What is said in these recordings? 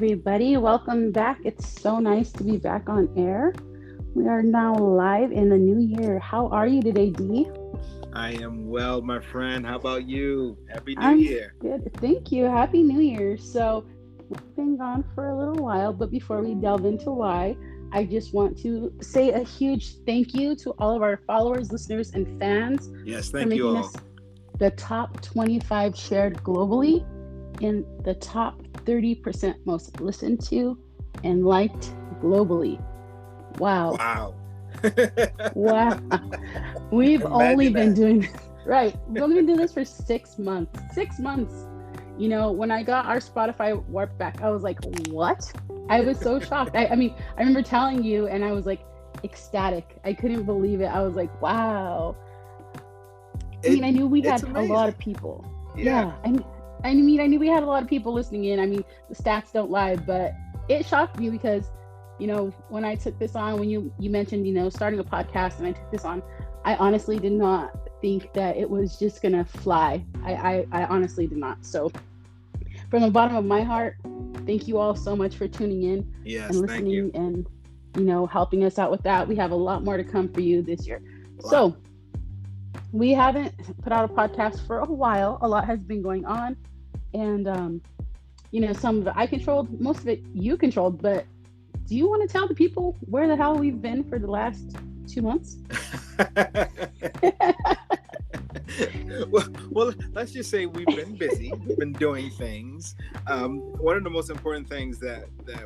everybody. Welcome back. It's so nice to be back on air. We are now live in the new year. How are you today, Dee? I am well, my friend. How about you? Happy New I'm Year. good. Thank you. Happy New Year. So, we've been gone for a little while, but before we delve into why, I just want to say a huge thank you to all of our followers, listeners, and fans Yes, for thank you making all. us the top 25 shared globally in the top 30% most listened to and liked globally. Wow. Wow. Wow. We've only Imagine been that. doing right. We've only been doing this for 6 months. 6 months. You know, when I got our Spotify warp back, I was like, what? I was so shocked. I mean, I remember telling you and I was like ecstatic. I couldn't believe it. I was like, wow. I It mean, I knew we it's had a lot amazing. of people. Yeah. Yeah. I knew we had a lot of people listening in. I mean, the stats don't lie, but it shocked me because, when I took this on, when you mentioned, starting a podcast and I took this on, I honestly did not think that it was just gonna fly. I honestly did not. So from the bottom of my heart, thank you all so much for tuning in and Yes, thank you. listening and, helping us out with that. We have a lot more to come for you this year. Wow. So we haven't put out a podcast for a while. A lot has been going on. And, some of it I controlled, most of it you controlled. But do you want to tell the people where the hell we've been for the last 2 months? well, let's just say we've been busy. We've been doing things. One of the most important things that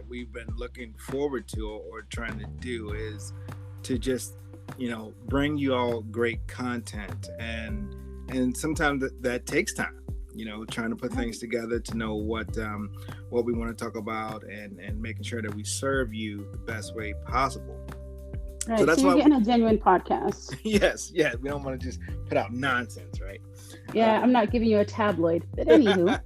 we've been looking forward to or trying to do is to just bring you all great content, and sometimes that takes time. Trying to put things together to know what we want to talk about, and making sure that we serve you the best way possible. Right. So that's So you're why getting a genuine podcast. yes, we don't want to just put out nonsense, right? Yeah, I'm not giving you a tabloid. But anywho.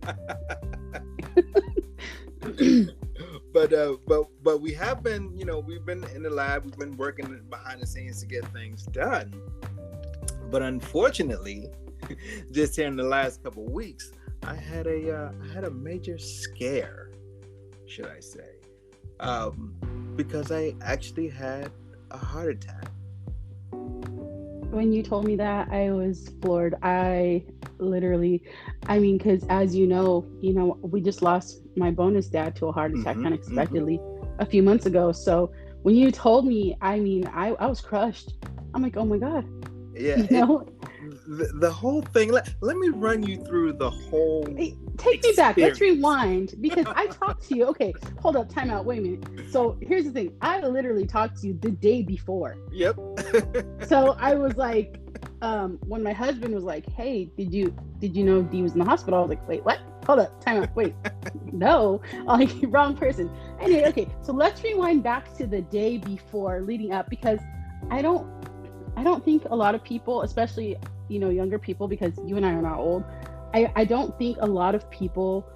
but we have been, we've been in the lab, we've been working behind the scenes to get things done. But unfortunately, just here in the last couple of weeks, I had a major scare, should I say, because I actually had a heart attack. When you told me that, I was floored. I mean, because as we just lost my bonus dad to a heart attack unexpectedly a few months ago. So when you told me, I mean, I was crushed. I'm like, oh my God. Yeah. The whole thing. Let me run you through the whole. Take me back. Let's rewind, because I talked to you. Okay, hold up, time out. Wait a minute. So here's the thing. I literally talked to you the day before. Yep. So I was like, when my husband was like, "Hey, did you know Dee was in the hospital?" I was like, "Wait, what? Hold up, time out. Wait, no, like wrong person." Anyway, okay. So let's rewind back to the day before, leading up, because I don't think a lot of people, especially younger people, because you and I are not old, I don't think a lot of people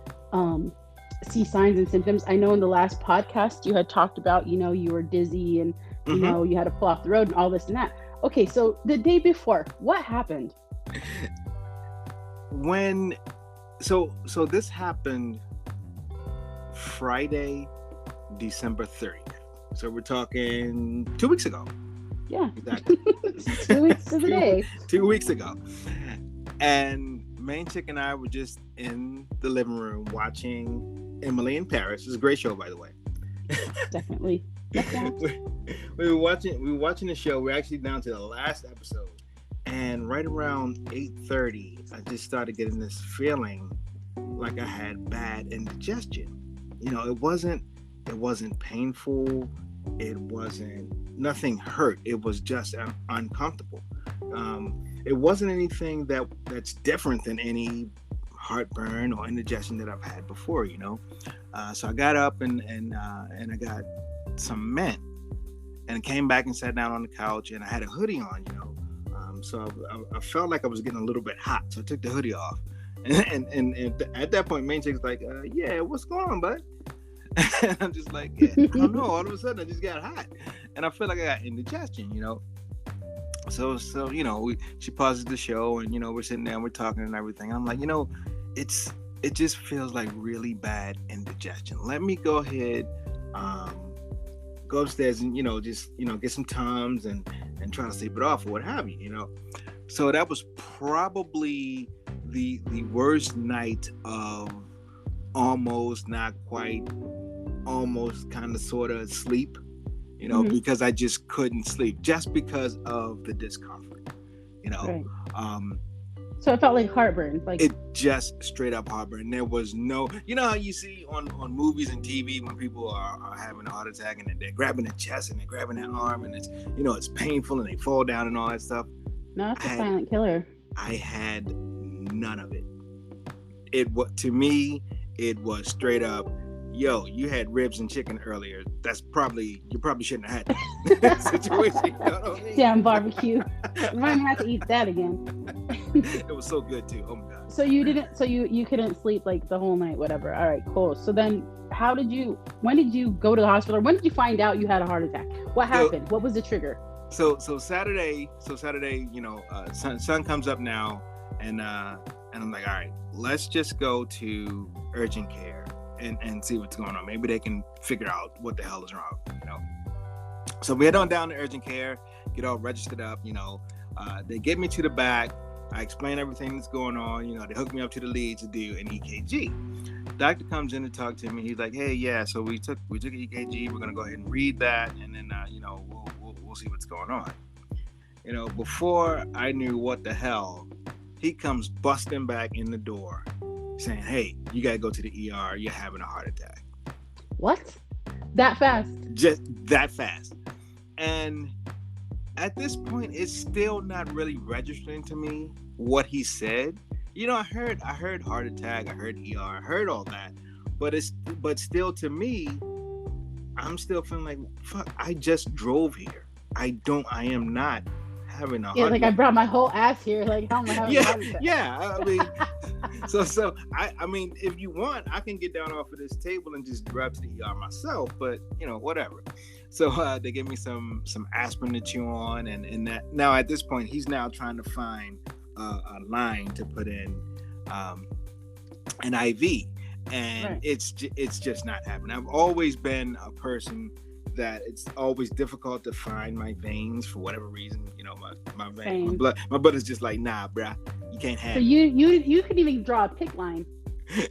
see signs and symptoms. I know in the last podcast you had talked about, you were dizzy and you had to pull off the road and all this and that. Okay, so the day before, what happened? So this happened Friday, December 30th. So we're talking 2 weeks ago. Yeah. Exactly. 2 weeks to the day. 2 weeks ago. And Main Chick and I were just in the living room watching Emily in Paris. It's a great show, by the way. Definitely. we were watching the show. We're actually down to the last episode. And right around 8:30, I just started getting this feeling like I had bad indigestion. It wasn't painful. It wasn't, nothing hurt. It was just uncomfortable. It wasn't anything that's different than any heartburn or indigestion that I've had before, So I got up and I got some mint and came back and sat down on the couch, and I had a hoodie on, so I felt like I was getting a little bit hot. So I took the hoodie off, and at that point, Main Chick's like, yeah, what's going on, bud? And I'm just like, yeah, I don't know. All of a sudden, I just got hot, and I feel like I got indigestion, So she pauses the show, and we're sitting there, and we're talking and everything. I'm like, it's it just feels like really bad indigestion. Let me go ahead, go upstairs and just get some Tums and try to sleep it off or what have you. So that was probably the worst night of almost, not quite, almost kind of sort of sleep, because I just couldn't sleep just because of the discomfort. Right. So it felt like heartburn, like it just straight up heartburn. There was no, how you see on movies and TV when people are having a heart attack and they're grabbing their chest and they're grabbing their arm and it's painful and they fall down and all that stuff. No, it's a silent killer. I had none of it. To me, it was straight up, yo, you had ribs and chicken earlier. You probably shouldn't have had that situation. You know what I mean? Damn barbecue. You might have to eat that again. It was so good too. Oh my God. So you couldn't sleep like the whole night, whatever. All right, cool. So then when did you go to the hospital? When did you find out you had a heart attack? What happened? What was the trigger? So Saturday, sun comes up now, and I'm like, all right, let's just go to urgent care and see what's going on. Maybe they can figure out what the hell is wrong, So we head on down to urgent care, get all registered up, they get me to the back. I explain everything that's going on. They hook me up to the lead to do an EKG. Doctor comes in to talk to me. He's like, hey, yeah, so we took an EKG. We're gonna go ahead and read that, and then we'll see what's going on. Before I knew what the hell, he comes busting back in the door saying, hey, you gotta go to the ER, you're having a heart attack. What? That fast? Just that fast. And at this point, it's still not really registering to me what he said. I heard heart attack, I heard ER, I heard all that, but still to me, I'm still feeling like, fuck, I just drove here. I am not having a heart attack. Like I brought my whole ass here. Like, how am I having a heart attack? Yeah. I mean, so I mean, if you want, I can get down off of this table and just drive to the ER myself. But whatever. So they give me some aspirin to chew on, and that. Now at this point, he's now trying to find a line to put in an IV, and right. It's just not happening. I've always been a person that it's always difficult to find my veins for whatever reason. My vein, my blood is just like, nah, bruh, you can't have. So you couldn't even draw a pick line.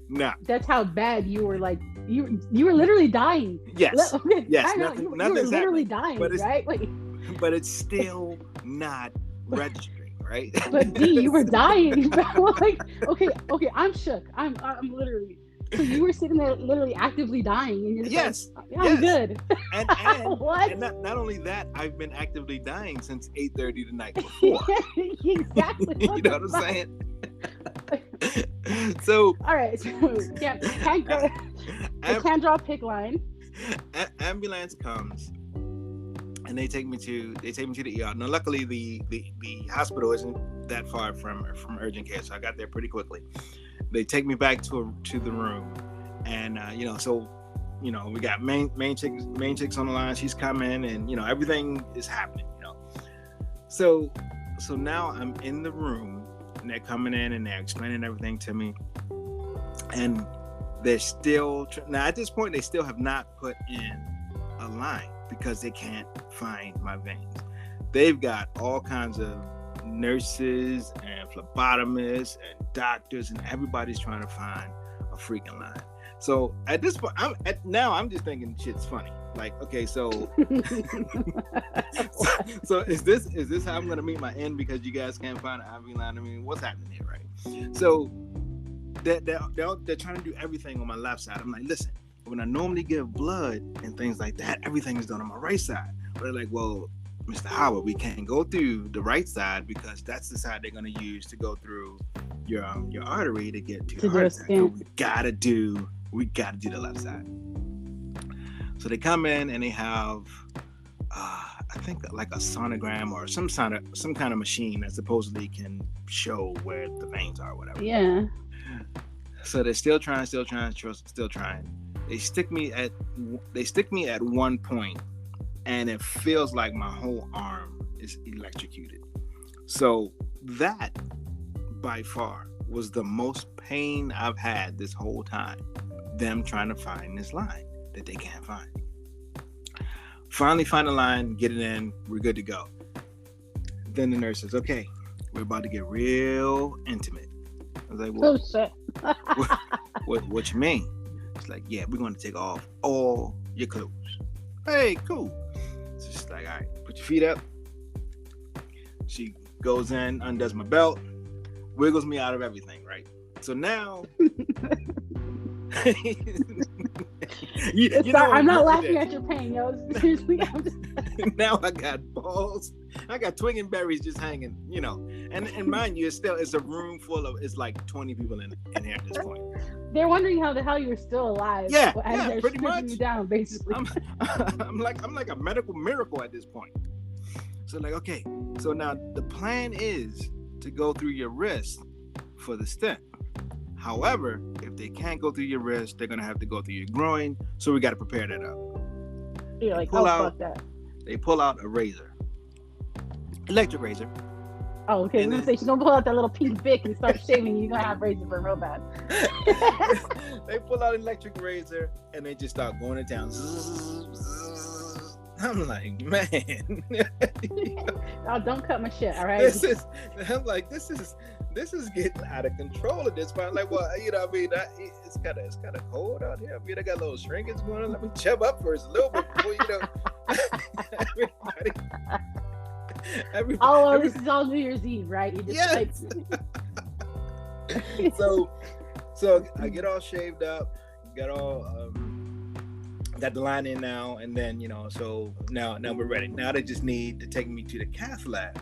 Nah. That's how bad you were. Like you were literally dying. Yes. Yes. You were literally dying, right? But it's still not registering, right? But D, you were dying. Like, okay, I'm shook. I'm literally. So you were sitting there literally actively dying, and you're just like, yeah, I'm good. And what? And not only that, I've been actively dying since 8:30 the night before. Exactly. You know what I'm saying? So all right, so can't draw a pick line. Ambulance comes, and they take me to the ER. Now, luckily, the hospital isn't that far from urgent care, so I got there pretty quickly. They take me back to the room, and so we got main chicks on the line. She's coming, and everything is happening. So now I'm in the room, and they're coming in and they're explaining everything to me, and they're still now at this point they still have not put in a line because they can't find my veins. They've got all kinds of nurses and phlebotomists and doctors, and everybody's trying to find a freaking line. So at this point, I'm just thinking shit's funny. Like, okay, so is this how I'm gonna meet my end because you guys can't find an IV line? I mean, what's happening here, right? So they're trying to do everything on my left side. I'm like, listen, when I normally give blood and things like that, everything is done on my right side. But they're like, well, Mr. Howard, we can't go through the right side because that's the side they're going to use to go through your artery to get to your heart attack. So we gotta do the left side. So they come in and they have I think like a sonogram or some kind of machine that supposedly can show where the veins are or whatever. Yeah. So they're still trying. They stick me at one point, and it feels like my whole arm is electrocuted. So that by far was the most pain I've had this whole time. Them trying to find this line that they can't find. Finally find the line, get it in, we're good to go. Then the nurse says, okay, we're about to get real intimate. I was like, well, what you mean? It's like, yeah, we're going to take off all your clothes. Hey, cool. So she's like, all right, put your feet up. She goes in, undoes my belt, wiggles me out of everything, right? So now... I'm not laughing at your pain, yo. Seriously, I'm just... Now I got balls. I got twingenberries just hanging, And mind you, it's a room full of, it's like 20 people in here at this point. They're wondering how the hell you're still alive. Yeah, as they're pretty much. You down, basically. I'm like a medical miracle at this point. So like, okay, so now the plan is to go through your wrist for the stent. However, if they can't go through your wrist, they're gonna have to go through your groin. So we got to prepare that up. You're like, fuck that. They pull out a razor, electric razor. Oh, okay. I'm gonna say she's gonna pull out that little pink Vic and start shaving. You're gonna have razor burn real bad. They pull out an electric razor and they just start going to town. I'm like, man. Oh, don't cut my shit, all right? This is getting out of control at this point. Like, well, it's kind of cold out here. I mean, I got a little shrinkage going on. Let me chub up first a little bit before, everybody. This is all New Year's Eve, right? You just So I get all shaved up, got the line in now, and then so now we're ready. Now they just need to take me to the cath lab.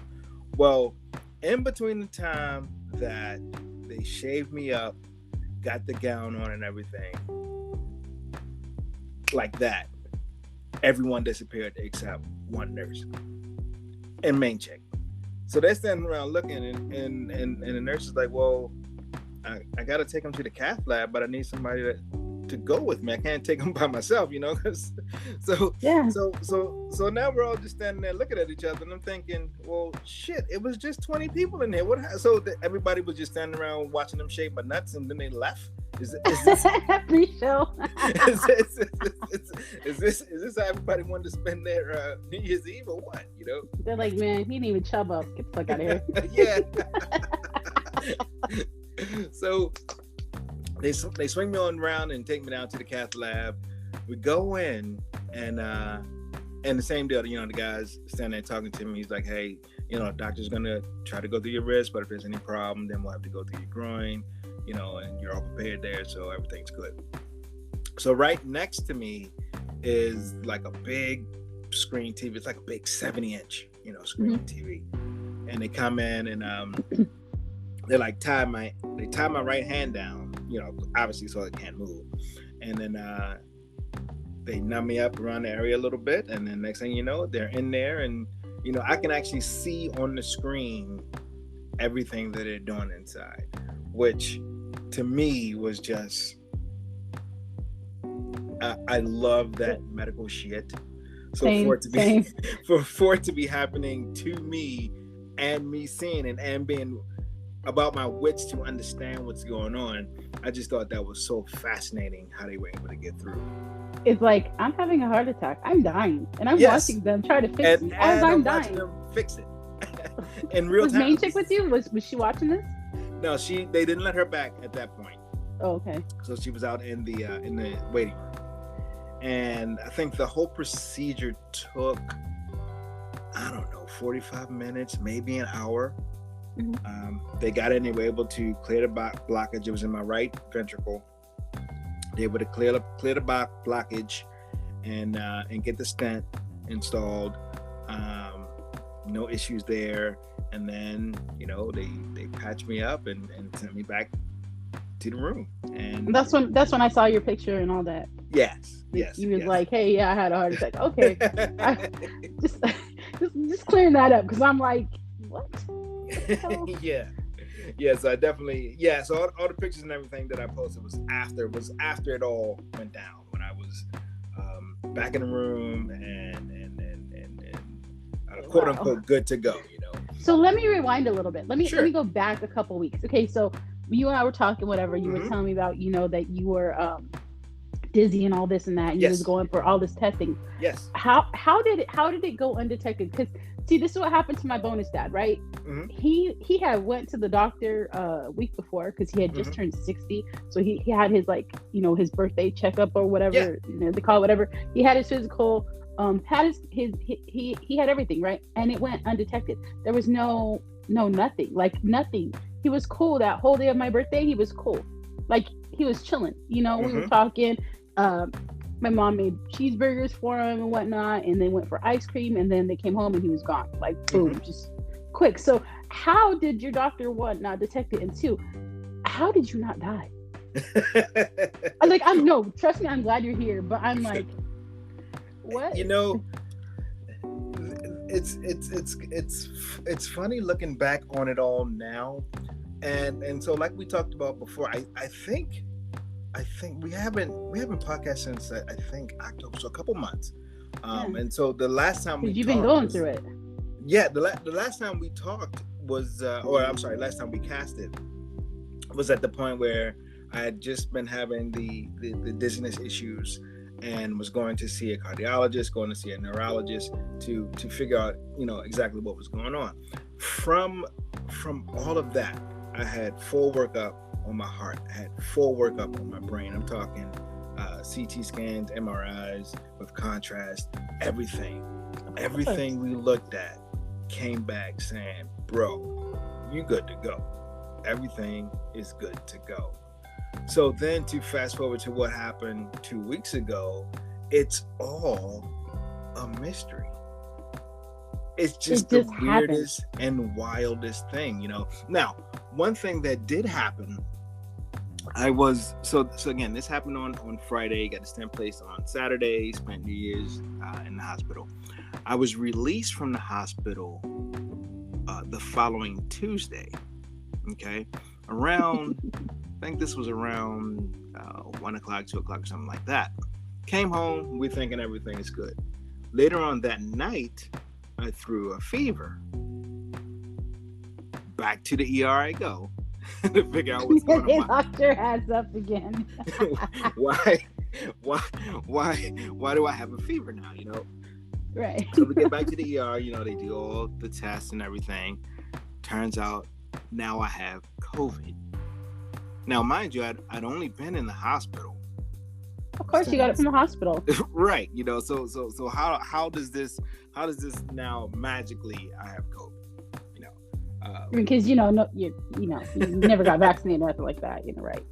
Well, in between the time that they shaved me up, got the gown on and everything like that, everyone disappeared except one nurse and main chick. So they're standing around looking, and the nurse is like, well, I got to take him to the cath lab, but I need somebody to go with me. I can't take him by myself, So now we're all just standing there looking at each other, and I'm thinking, well, shit, it was just 20 people in there. So everybody was just standing around watching them shave my nuts, and then they left. Is this pre-show? is this how everybody wanted to spend their New Year's Eve or what? They're like, man, he didn't even chub up. Get the fuck out of Yeah. here. So they swing me on around and take me down to the cath lab. We go in, and the same deal. The guy's standing there talking to me. He's like, hey, the doctor's gonna try to go through your wrist, but if there's any problem, then we'll have to go through your groin. And you're all prepared there, so everything's good. So right next to me is like a big screen TV. It's like a big 70-inch, screen TV. And they come in and they like tie my right hand down, obviously so it can't move. And then they numb me up around the area a little bit, and then next thing you know, they're in there, and I can actually see on the screen everything that they're doing inside, which to me was just I love that medical shit. So for it to be happening to me, and me seeing it and being about my wits to understand what's going on, I just thought that was so fascinating how they were able to get through. It's like, I'm having a heart attack, I'm dying, and I'm watching them try to fix me as I'm dying. Them fix it in real time. Was main chick with you? Was she watching this? No, they didn't let her back at that point. Oh, okay. So she was out in the waiting room, and I think the whole procedure took, I don't know, 45 minutes, maybe an hour. Mm-hmm. They got in, they were able to clear the blockage. It was in my right ventricle. They were able to clear the blockage and get the stent installed. No issues there. And then, they patched me up and sent me back to the room. And that's when I saw your picture and all that. Yes. You was like, hey, yeah, I had a heart attack. Okay. just clearing that up, because I'm like, what? Yeah. So I definitely, so all the pictures and everything that I posted was after it all went down, when I was back in the room and quote unquote good to go. So let me rewind a little bit. Let me go back a couple weeks. Okay, so you and I were talking, whatever. You were Mm-hmm. telling me about, that you were dizzy and all this and that, and you was Yes. going for all this testing. Yes. How did it go undetected? Because see, this is what happened to my bonus dad, right? Mm-hmm. He had went to the doctor a week before because he had just Mm-hmm. turned 60. So he had his, like, his birthday checkup or Yeah. whatever, they call it, whatever. He had his physical, had his he had everything, right? And it went undetected. There was nothing, like nothing. He was cool that whole day of my birthday. He was cool, like he was chilling. We were Mm-hmm. talking. My mom made cheeseburgers for him and whatnot, and they went for ice cream, and then they came home and he was gone. Like boom, Mm-hmm. just quick. So how did your doctor, one, not detect it, and two, how did you not die? I'm no, trust me, I'm glad you're here, but I'm like, what? It's funny looking back on it all now, and so like we talked about before, I think we haven't podcast since I think October, so a couple months. Yeah. And so the last time we Because you've talked been going was, through it. yeah, the last time we talked was, or I'm sorry, last time we casted was at the point where I had just been having the dizziness issues and was going to see a cardiologist, going to see a neurologist to figure out, exactly what was going on. From all of that, I had full workup on my heart. I had full workup on my brain. I'm talking CT scans, MRIs with contrast, everything we looked at came back saying, bro, you good to go. Everything is good to go. So then to fast forward to what happened 2 weeks ago, it's all a mystery. It's just the weirdest and wildest thing, Now, one thing that did happen, so again, this happened on Friday, got a stent placed on Saturday, spent New Year's in the hospital. I was released from the hospital the following Tuesday, okay? Around, I think this was around 1 o'clock, 2 o'clock, or something like that. Came home, we're thinking everything is good. Later on that night, I threw a fever. Back to the ER I go to figure out what's going on. They locked your ass up again. Why do I have a fever now, Right. So we get back to the ER, they do all the tests and everything. Turns out now I have COVID. Now, mind you, I'd only been in the hospital. Of course, you got it from the hospital. Right. So how does this now magically I have COVID? Because you never got vaccinated or nothing like that. Right?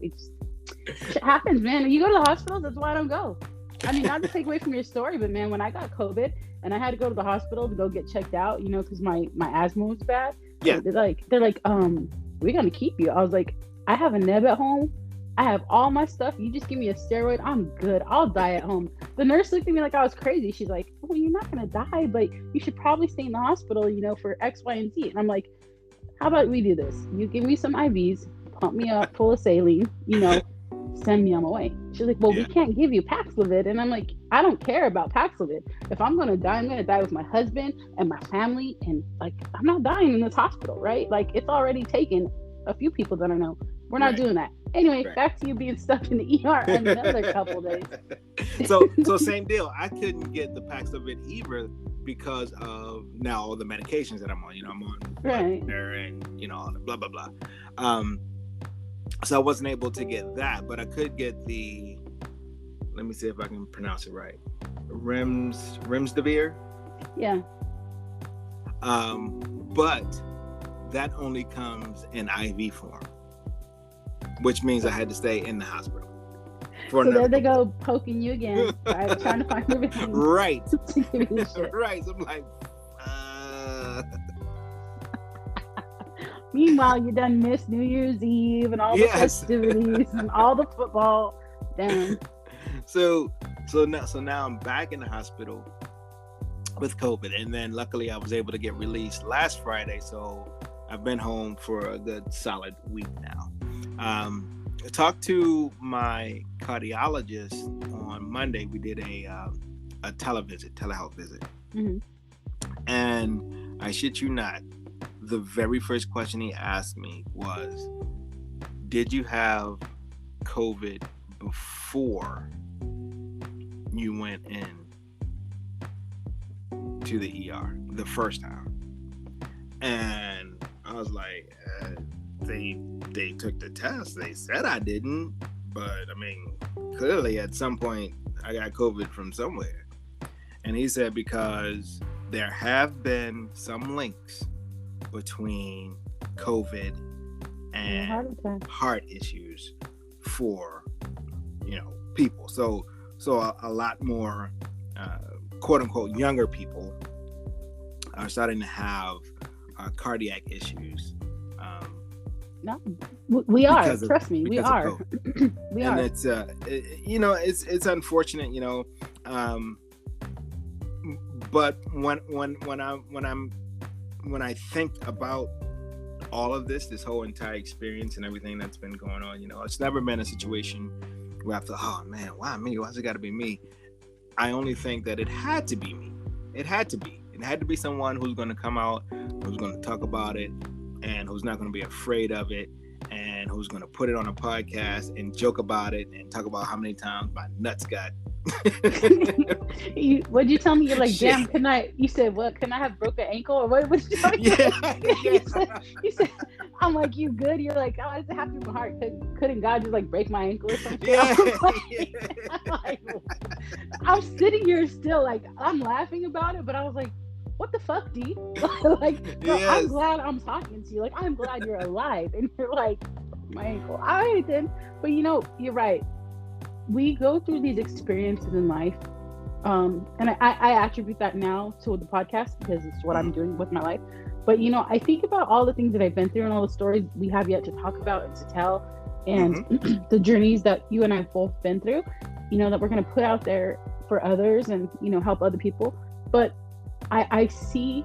Shit happens, man. When you go to the hospital, that's why I don't go. I mean, not to take away from your story, but man, when I got COVID and I had to go to the hospital to go get checked out, because my asthma was bad. Yeah. They're like, we're gonna keep you. I was like, I have a neb at home. I have all my stuff. You just give me a steroid. I'm good. I'll die at home. The nurse looked at me like I was crazy. She's like, well, you're not going to die, but you should probably stay in the hospital, for X, Y, and Z. And I'm like, how about we do this? You give me some IVs, pump me up full of saline, send me on my way. She's like, well, we can't give you Paxlovid. And I'm like, I don't care about Paxlovid. If I'm going to die, I'm going to die with my husband and my family. And like, I'm not dying in this hospital, right? Like, it's already taken a few people that I know. We're not doing that. Anyway, back to you being stuck in the ER another couple days. So same deal. I couldn't get the Paxlovid either because of now all the medications that I'm on. I'm on and all the blah blah blah. So I wasn't able to get that, but I could get the. Let me see if I can pronounce it right. Remdesivir. Yeah. But that only comes in IV form, which means I had to stay in the hospital. So there they go poking you again, right? Trying to find everything. Right. To give you shit. Right. So I'm like, Meanwhile, you done missed New Year's Eve and all the festivities and all the football. Damn. So now I'm back in the hospital with COVID, and then luckily I was able to get released last Friday, so I've been home for a good solid week now. I talked to my cardiologist on Monday. We did a telehealth visit. Mm-hmm. And I shit you not, the very first question he asked me was, did you have COVID before you went in to the ER the first time? And I was like, they took the test. They said I didn't, but I mean, clearly at some point I got COVID from somewhere. And he said because there have been some links between COVID and heart issues for, people. So a lot more quote unquote younger people are starting to have cardiac issues. No, we are. Trust me, we are. We and are. It's it's unfortunate, but when I think about all of this whole entire experience and everything that's been going on, it's never been a situation where I thought, oh man, why me? Why's it got to be me? I only think that it had to be me. It had to be someone who's going to come out, who's going to talk about it, and who's not going to be afraid of it, and who's going to put it on a podcast and joke about it and talk about how many times my nuts got. What'd you tell me? You're like, damn, you said, what, can I have broken ankle? Or what did you tell me? Yeah. You said, I'm like, you good? You're like, oh, it's happening to my heart. Couldn't God just like break my ankle or something? Yeah. I'm sitting here still, like, I'm laughing about it, but I was like, what the fuck, D? Like, bro, yes. I'm glad I'm talking to you. Like, I'm glad you're alive. And you're like, my ankle. All right, then. But you're right. We go through these experiences in life. And I attribute that now to the podcast because it's what I'm doing with my life. But, I think about all the things that I've been through and all the stories we have yet to talk about and to tell. And the journeys that you and I have both been through, that we're going to put out there for others and, help other people. But I see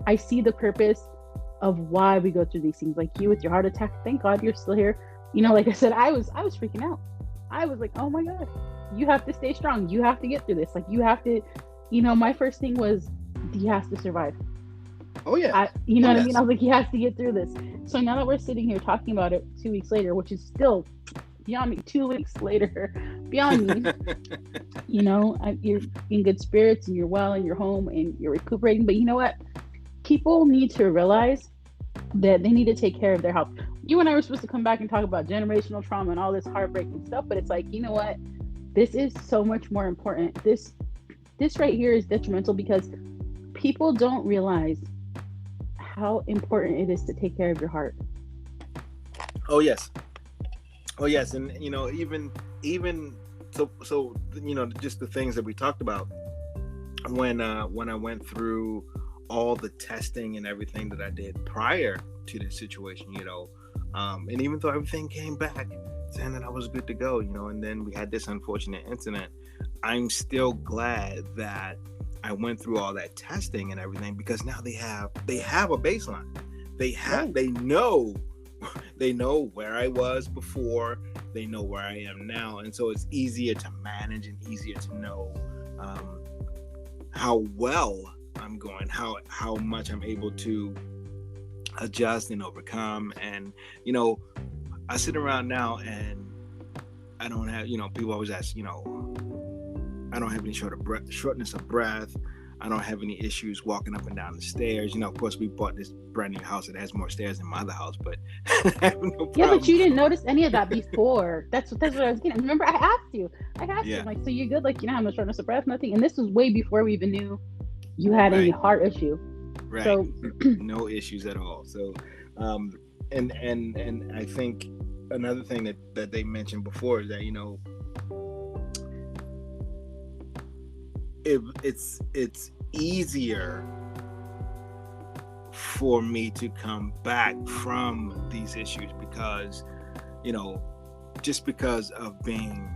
the purpose of why we go through these things. Like you with your heart attack, thank God you're still here. Like I said, I was freaking out. I was like, oh my God, you have to stay strong. You have to get through this. Like you have to, my first thing was he has to survive. Oh yeah. What I mean? I was like, he has to get through this. So now that we're sitting here talking about it 2 weeks later, which is still beyond me, 2 weeks later, beyond me, you're in good spirits and you're well and you're home and you're recuperating. But you know what? People need to realize that they need to take care of their health. You and I were supposed to come back and talk about generational trauma and all this heartbreaking stuff, but it's like, you know what? This is so much more important. This right here is detrimental because people don't realize how important it is to take care of your heart. Oh yes. And even so just the things that we talked about when I went through all the testing and everything that I did prior to this situation, and even though everything came back saying that I was good to go, and then we had this unfortunate incident, I'm still glad that I went through all that testing and everything because now they have a baseline. They know where I was before, they know where I am now, and so it's easier to manage and easier to know how well I'm going, how much I'm able to adjust and overcome. And I sit around now and I don't have, people always ask, I don't have any shortness of breath. I don't have any issues walking up and down the stairs. Of course, we bought this brand new house that has more stairs than my other house, but I have no problem. Yeah, but you didn't notice any of that before. That's what I was getting. Remember, I asked you, like, so you're good? Like, you don't have no shortness of breath, nothing? And this was way before we even knew you had any heart issue. Right. So no issues at all. So, and I think another thing that they mentioned before is that, it's easier for me to come back from these issues because, just because of being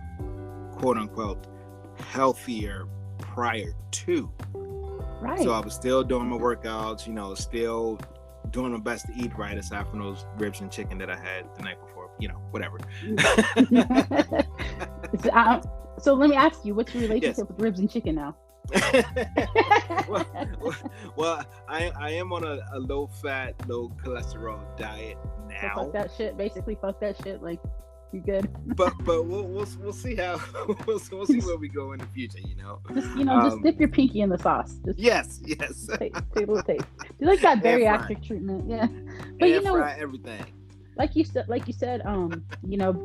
quote unquote healthier prior to. Right. So I was still doing my workouts, still doing my best to eat right aside from those ribs and chicken that I had the night before, whatever. So let me ask you, what's your relationship with ribs and chicken now? Well, I am on a low fat, low cholesterol diet So now. fuck that shit. Basically, fuck that shit. Like, you good? But we'll see how we'll see where we go in the future. Just dip your pinky in the sauce. Just Yes. take a little taste. Do you like that Air fry. bariatric treatment? Yeah. But Air fry everything. like you said,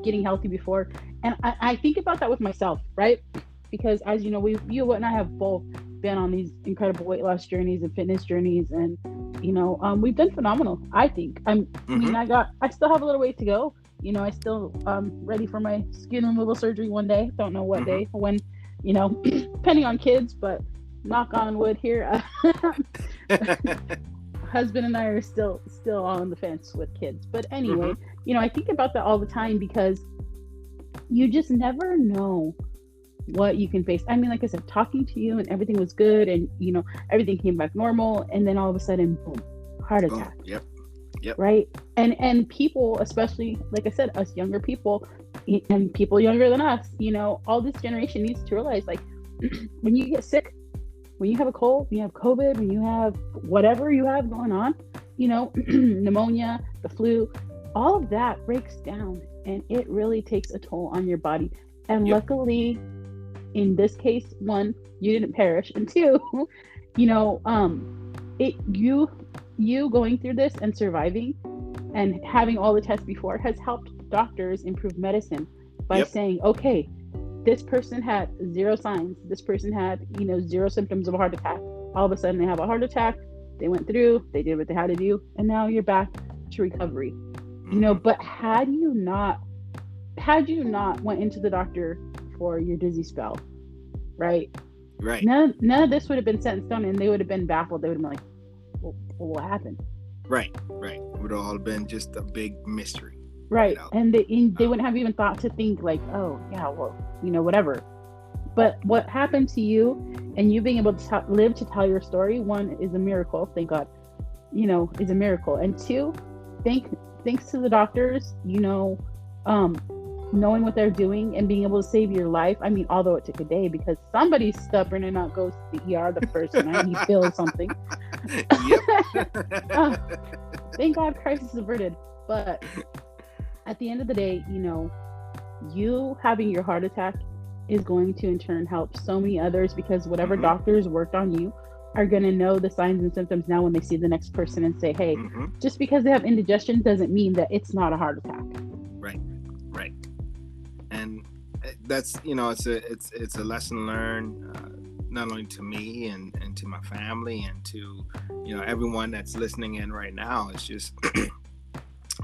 getting healthy before, and I think about that with myself, right? Because as you know, you and I have both been on these incredible weight loss journeys and fitness journeys, and we've done phenomenal. I think. I still have a little way to go. I still ready for my skin removal surgery one day. Don't know what day, when, depending on kids, but knock on wood here. Husband and I are still on the fence with kids. But anyway, I think about that all the time because you just never know what you can face. I mean, like I said, talking to you and everything was good and, everything came back normal. And then all of a sudden, boom, heart attack. Yep. Right. And people, especially, like I said, us younger people and people younger than us, all this generation needs to realize, like, when you get sick, when you have a cold, when you have COVID, when you have whatever you have going on, pneumonia, the flu, all of that breaks down and it really takes a toll on your body. And luckily, in this case, one, you didn't perish, and two, you going through this and surviving and having all the tests before has helped doctors improve medicine by saying, okay, this person had 0 signs. This person had, 0 symptoms of a heart attack. All of a sudden they have a heart attack. They went through, they did what they had to do, and now you're back to recovery. But had you not went into the doctor for your dizzy spell, right? None of this would have been set in stone, and they would have been baffled. They would have been like, well, what happened? Right. It would have all been just a big mystery. Right. And they wouldn't have even thought to think like, oh, yeah, well, whatever. But what happened to you and you being able to live to tell your story, one, is a miracle. Thank God, is a miracle. And two, thanks to the doctors, knowing what they're doing and being able to save your life. I mean, although it took a day because somebody's stubborn and not goes to the ER the first night he feels something. Thank God crisis averted. But at the end of the day, you having your heart attack is going to in turn help so many others because whatever doctors worked on you are going to know the signs and symptoms now when they see the next person and say, hey, just because they have indigestion doesn't mean that it's not a heart attack. Right. And that's, it's a lesson learned, not only to me and to my family and to, everyone that's listening in right now. It's just,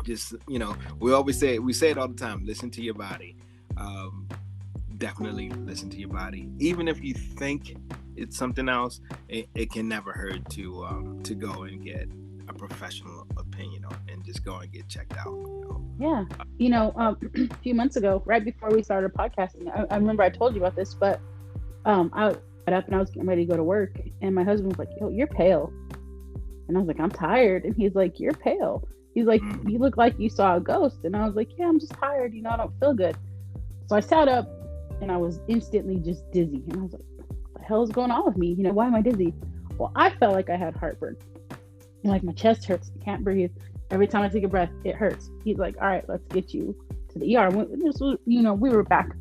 we say it all the time, listen to your body. Definitely listen to your body. Even if you think it's something else, it can never hurt to go and get a professional opinion on and just go and get checked out. Yeah. A few months ago, right before we started podcasting, I remember I told you about this, but I got up and I was getting ready to go to work and my husband was like, yo, you're pale. And I was like, I'm tired. And he's like, you're pale. He's like, you look like you saw a ghost. And I was like, yeah, I'm just tired. I don't feel good. So I sat up and I was instantly just dizzy. And I was like, what the hell is going on with me? Why am I dizzy? Well, I felt like I had heartburn. And like my chest hurts. I can't breathe. Every time I take a breath, it hurts. He's like, all right, let's get you to the ER. We were back,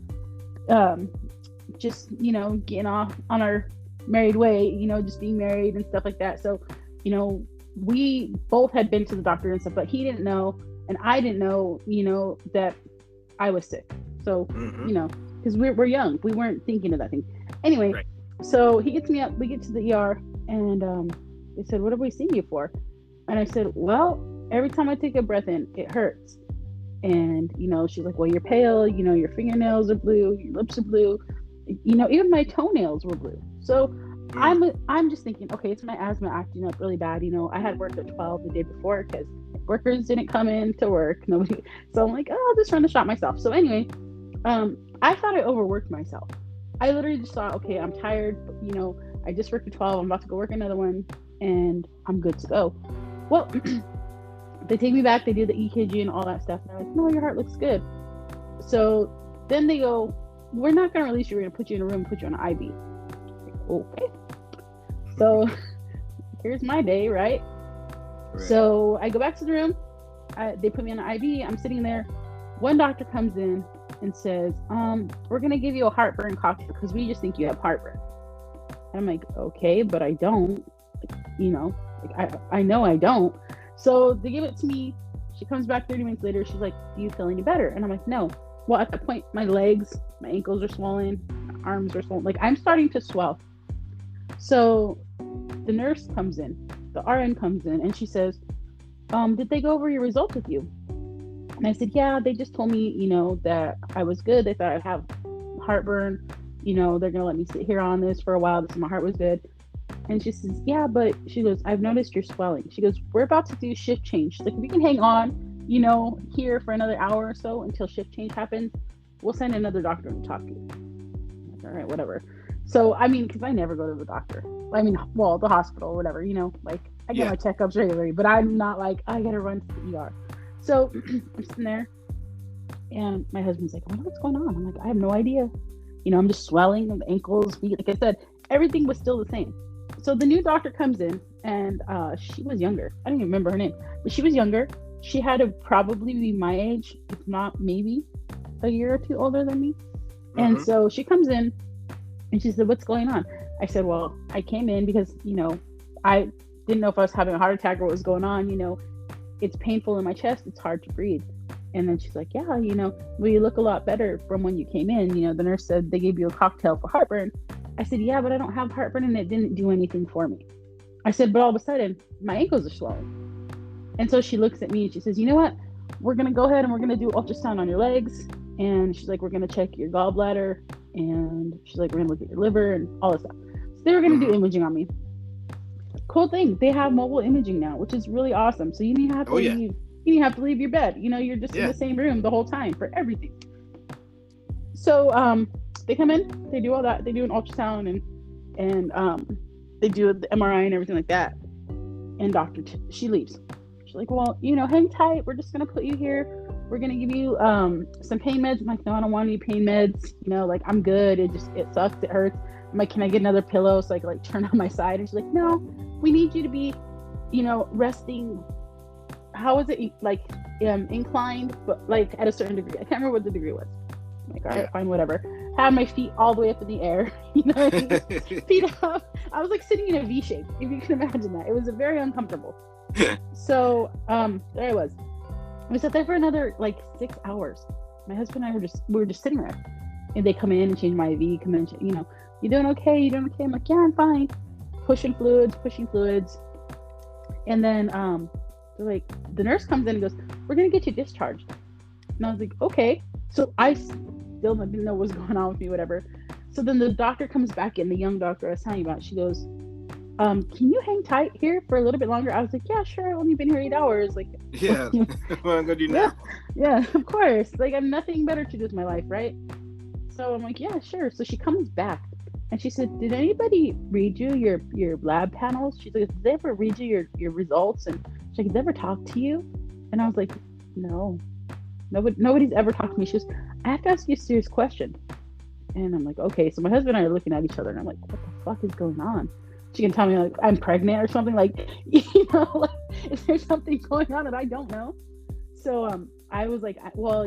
just, getting off on our married way, just being married and stuff like that. So, we both had been to the doctor and stuff, but he didn't know. And I didn't know, that I was sick. So, because we're young, we weren't thinking of that thing. Anyway, So he gets me up, we get to the ER and they said, what have we seen you for? And I said, well, every time I take a breath in, it hurts. And, she's like, well, you're pale, your fingernails are blue, your lips are blue, even my toenails were blue. So I'm just thinking, okay, it's my asthma acting up really bad. I had worked at 12 the day before because workers didn't come in to work. Nobody. So I'm like, oh, I'll just run the shot myself. So anyway, I thought I overworked myself. I literally just thought, okay, I'm tired. I just worked at 12. I'm about to go work another one and I'm good to go. Well, they take me back. They do the EKG and all that stuff. And they're like, no, your heart looks good. So then they go, we're not going to release you. We're going to put you in a room and put you on an IV. Like, okay. So here's my day, right? So I go back to the room. They put me on an IV. I'm sitting there. One doctor comes in and says, we're going to give you a heartburn cocktail because we just think you have heartburn. And I'm like, okay, but I don't. I know I don't. So they give it to me. She comes back 30 minutes later. She's like, do you feel any better? And I'm like, no. Well, at that point, my legs, my ankles are swollen, my arms are swollen. Like, I'm starting to swell. So the nurse comes in, the RN comes in, and she says, did they go over your results with you? And I said, yeah, they just told me, that I was good. They thought I'd have heartburn. They're going to let me sit here on this for a while. My heart was good. And she says, yeah, but she goes, I've noticed you're swelling. She goes, we're about to do shift change. She's like, if we can hang on, here for another hour or so until shift change happens, we'll send another doctor to talk to you. I'm like, all right, whatever. So, because I never go to the doctor. The hospital or whatever, I get my checkups regularly, but I'm not like, I got to run to the ER. So I'm sitting there and my husband's like, I wonder what's going on. I'm like, I have no idea. I'm just swelling of the ankles, feet. Like I said, everything was still the same. So the new doctor comes in and she was younger. I don't even remember her name, but she was younger. She had to probably be my age, if not maybe a year or two older than me. Mm-hmm. And so she comes in and she said, what's going on? I said, well, I came in because, I didn't know if I was having a heart attack or what was going on. It's painful in my chest. It's hard to breathe. And then she's like, yeah, well, you look a lot better from when you came in. The nurse said they gave you a cocktail for heartburn. I said, yeah, but I don't have heartburn and it didn't do anything for me. I said, but all of a sudden my ankles are swollen. And so she looks at me and she says, you know what? We're going to go ahead and we're going to do ultrasound on your legs. And she's like, we're going to check your gallbladder. And she's like, we're going to look at your liver and all this stuff. So they were going to do imaging on me. Cool thing. They have mobile imaging now, which is really awesome. So you didn't have to leave, you didn't have to leave your bed. You're just in the same room the whole time for everything. So they come in, they do all that. They do an ultrasound and they do the MRI and everything like that. And she leaves. She's like, well, hang tight. We're just going to put you here. We're going to give you some pain meds. I'm like, no, I don't want any pain meds. I'm good. It sucks. It hurts. I'm like, can I get another pillow so I can turn on my side? And she's like, no, we need you to be, resting. How is it inclined, but at a certain degree? I can't remember what the degree was. I'm like, all right, fine, whatever. Had my feet all the way up in the air, feet up. I was sitting in a V shape, if you can imagine that. It was very uncomfortable. So there I was. We sat there for another 6 hours. My husband and I were just sitting there, and they come in and change my IV. Come in, you doing okay? You doing okay? I'm like, yeah, I'm fine. Pushing fluids, and then they're like, the nurse comes in and goes, we're gonna get you discharged. And I was like, okay. So I still didn't know what was going on with me, whatever. So then the doctor comes back in, the young doctor I was telling you about. She goes, can you hang tight here for a little bit longer? I was like, yeah, sure. I've only been here 8 hours. Yeah, what I'm gonna do now? Yeah, of course. I have nothing better to do with my life, right? So I'm like, yeah, sure. So she comes back and she said, did anybody read you your lab panels? She's like, did they ever read you your results? And she's like, did they ever talk to you? And I was like, no. Nobody's ever talked to me. She goes, I have to ask you a serious question. And I'm like, okay. So my husband and I are looking at each other and I'm like, what the fuck is going on? She can tell me I'm pregnant or something, is there something going on that I don't know? So I was like, well,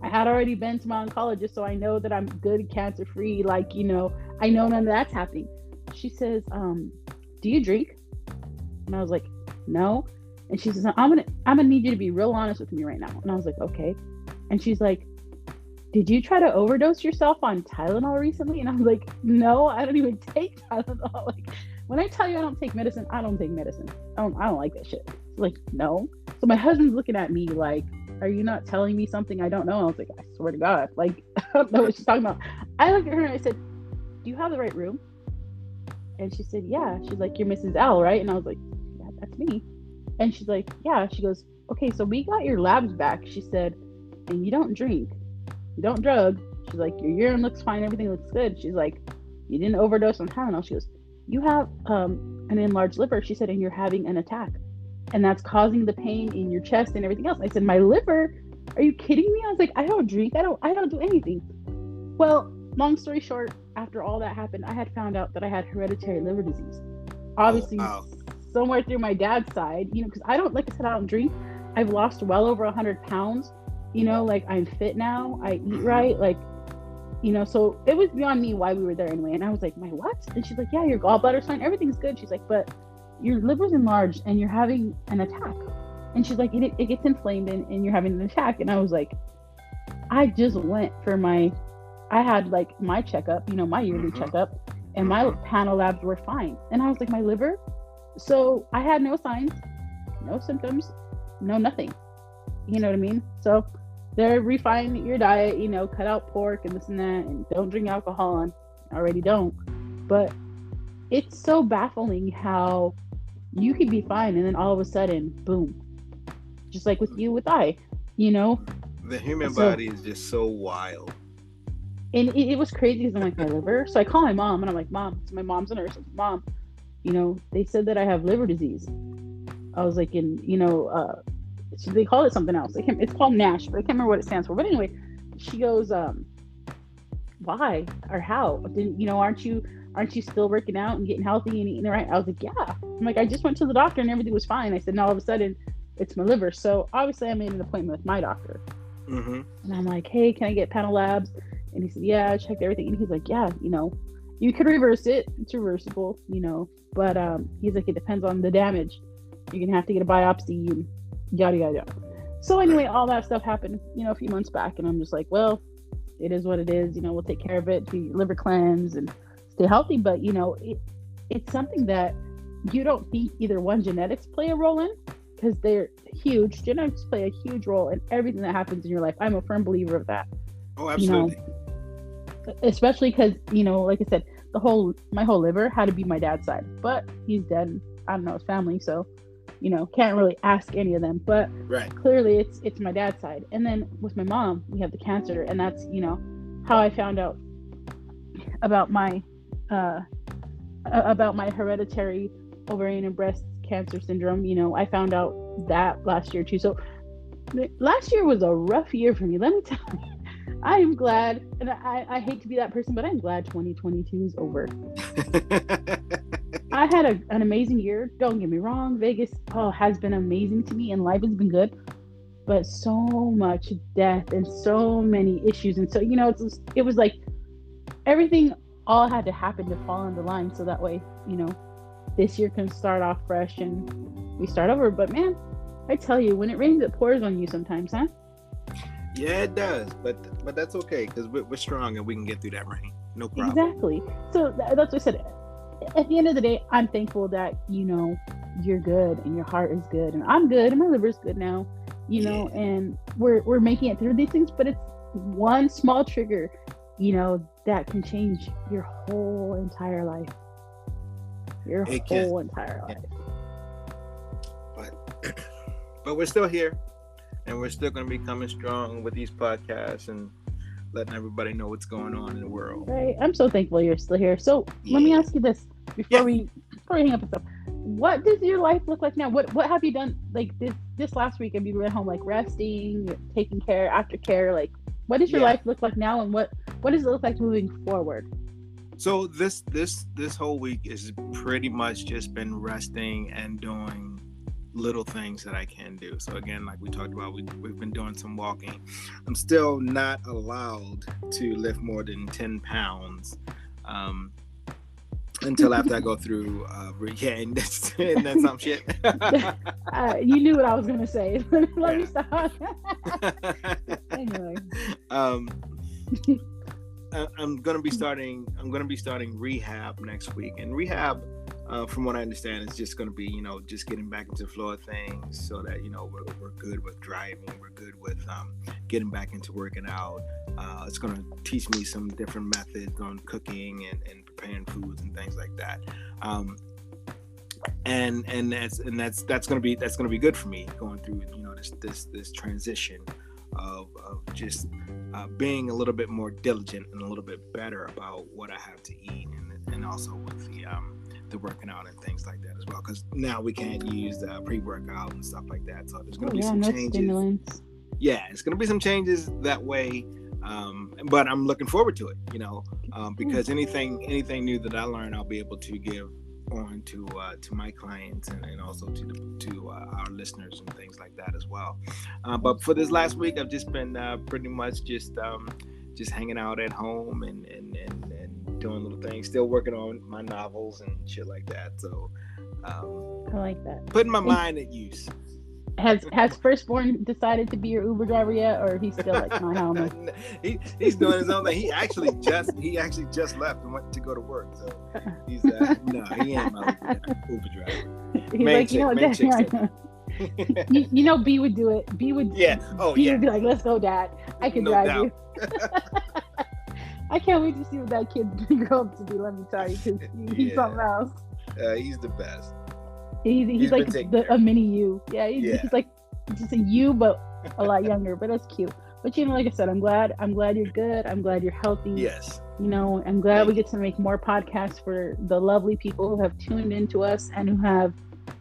I had already been to my oncologist, so I know that I'm good, cancer free. I know none of that's happening. She says, do you drink? And I was like, no. And she says, I'm gonna need you to be real honest with me right now. And I was like, okay. And she's like, did you try to overdose yourself on Tylenol recently? And I was like, no, I don't even take Tylenol. When I tell you I don't take medicine, I don't take medicine. I don't like that shit. She's no. So my husband's looking at me like, are you not telling me something I don't know? I was like, I swear to God, I don't know what she's talking about. I looked at her and I said, do you have the right room? And she said, yeah. She's like, you're Mrs. L, right? And I was like, yeah, that's me. And she's like, yeah. She goes, okay, so we got your labs back. She said, and you don't drink, you don't drug. She's like, your urine looks fine, everything looks good. She's like, you didn't overdose on Tylenol. She goes, you have an enlarged liver. She said, and you're having an attack, and that's causing the pain in your chest and everything else. I said, my liver? Are you kidding me? I was like, I don't drink. I don't do anything. Well, long story short, after all that happened, I had found out that I had hereditary liver disease. Oh obviously wow. somewhere through my dad's side, because I don't, like I said, I don't drink. I've lost well over 100 pounds. Like I'm fit now. I eat Mm-hmm. right. Like, so it was beyond me why we were there anyway. And I was like, my what? And she's like, yeah, your gallbladder's fine. Everything's good. She's like, but your liver's enlarged and you're having an attack. And she's like, it gets inflamed and you're having an attack. And I was like, I just went for I had like my checkup, my yearly Mm-hmm. checkup, and my Mm-hmm. panel labs were fine. And I was like, my liver? So I had no signs, no symptoms, no nothing. You know what I mean? So they're refine your diet, cut out pork and this and that, and don't drink alcohol. And I already don't. But it's so baffling how you could be fine and then all of a sudden, boom. Just like with you, with you know? The human So, body is just so wild. and it was crazy because I'm like, my liver. So I call my mom and I'm like, Mom, so my mom's a nurse. I'm like, Mom, they said that I have liver disease. I was like, so they call it something else. It's called NASH, but I can't remember what it stands for. But anyway, she goes, why or how? Didn't aren't you still working out and getting healthy and eating right? I was like, yeah. I'm like, I just went to the doctor and everything was fine. I said, now all of a sudden it's my liver. So obviously I made an appointment with my doctor. Mm-hmm. And I'm like, hey, can I get panel labs? And he said, yeah, I checked everything. And he's like, yeah, you could reverse it. It's reversible, but he's like, it depends on the damage. You're going to have to get a biopsy and yada, yada, yada. So anyway, all that stuff happened, a few months back. And I'm just like, well, it is what it is. We'll take care of it, do your liver cleanse and stay healthy. But, it's something that you don't think either one, genetics play a role in, because they're huge. Genetics play a huge role in everything that happens in your life. I'm a firm believer of that. Oh, absolutely. Especially because, like I said, my whole liver had to be my dad's side, but he's dead. And I don't know his family, so can't really ask any of them. But Right. clearly, it's my dad's side. And then with my mom, we have the cancer, and that's how I found out about my hereditary ovarian and breast cancer syndrome. I found out that last year too. So last year was a rough year for me. Let me tell you. I am glad, and I hate to be that person, but I'm glad 2022 is over. I had an amazing year. Don't get me wrong. Vegas has been amazing to me, and life has been good. But so much death and so many issues, and so it was like everything all had to happen to fall into line, so that way this year can start off fresh and we start over. But man, I tell you, when it rains, it pours on you sometimes, huh? Yeah, it does, but that's okay because we're strong and we can get through that rain. No problem. Exactly. So that's what I said. At the end of the day, I'm thankful that you're good and your heart is good and I'm good and my liver's good now. And we're making it through these things, but it's one small trigger, that can change your whole entire life. Your whole entire life. But we're still here. And we're still going to be coming strong with these podcasts and letting everybody know what's going on in the world. Right. I'm so thankful you're still here. So let me ask you this before we hang up and stuff. What does your life look like now? What have you done like this last week? Have you been at home like resting, taking care, aftercare? Like, what does your life look like now, and what does it look like moving forward? So this whole week is pretty much just been resting and doing little things that I can do. So again, like we talked about, we've been doing some walking. I'm still not allowed to lift more than 10 pounds until after I go through and that's some shit. You knew what I was gonna say. Let me stop. Anyway. I'm gonna be starting rehab next week, and rehab, from what I understand, is just gonna be just getting back into the flow of things, so that we're good with driving, we're good with getting back into working out. It's gonna teach me some different methods on cooking and preparing foods and things like that. And that's gonna be good for me going through this transition of just being a little bit more diligent and a little bit better about what I have to eat, and also with the working out and things like that as well, because now we can't use the pre-workout and stuff like that. So there's going to be some changes. Stimulants. Yeah, it's going to be some changes that way, but I'm looking forward to it, because anything new that I learn, I'll be able to give on to my clients and also to our listeners and things like that as well. But for this last week, I've just been pretty much just hanging out at home and doing little things, still working on my novels and shit like that. So I like that. Putting my mind at use. Has firstborn decided to be your Uber driver yet, or he's still like, no, hell no? He's doing his own thing. He actually just left and went to go to work. So he's no, he ain't my Uber driver. He's like, chick, you know, B would do it. B would B would be like, let's go, Dad. I can drive you. I can't wait to see what that kid grow up to be. Let me tell you, because he's something else. He's the best. He's like a mini you. Yeah, he's like just a you, but a lot younger. But that's cute. But you know, like I said, I'm glad you're good. I'm glad you're healthy. Yes. You know, I'm glad we get to make more podcasts for the lovely people who have tuned into us and who have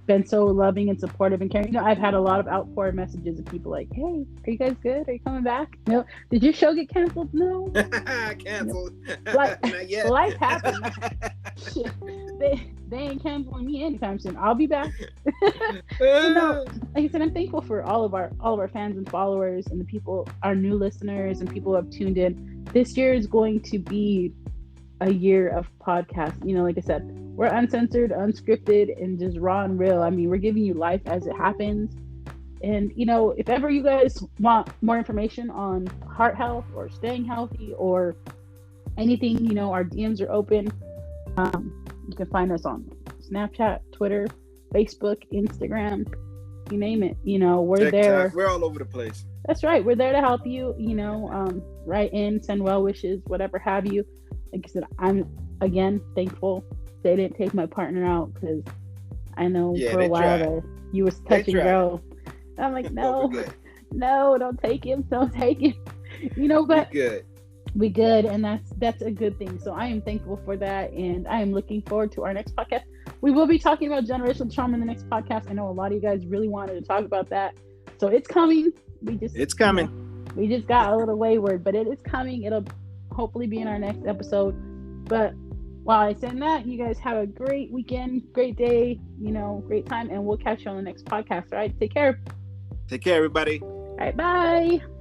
been so loving and supportive and caring. You know, I've had a lot of outpour messages of people like, "Hey, are you guys good? Are you coming back? No, did your show get canceled? No, canceled. No. Life happens. They ain't canceling me anytime soon. I'll be back." You know, like I said, I'm thankful for all of our fans and followers and the people, our new listeners and people who have tuned in. This year is going to be a year of podcasts. You know, like I said, we're uncensored, unscripted, and just raw and real. I mean, we're giving you life as it happens. And, you know, if ever you guys want more information on heart health or staying healthy or anything, you know, our DMs are open. You can find us on Snapchat, Twitter, Facebook, Instagram, you name it. You know, we're TikTok, there. We're all over the place. That's right. We're there to help you, you know, write in, send well wishes, whatever have you. Like I said, I'm, again, thankful they didn't take my partner out, because I know for a while there, you was touch and go. I'm like, no, don't take him. Don't take him. You know, but we good. And that's a good thing. So I am thankful for that. And I am looking forward to our next podcast. We will be talking about generational trauma in the next podcast. I know a lot of you guys really wanted to talk about that. So it's coming. It's coming. You know, we just got a little wayward, but it is coming. It'll hopefully be in our next episode. But while I send that, you guys have a great weekend, great day, you know, great time. And we'll catch you on the next podcast. All right. Take care. Take care, everybody. All right. Bye.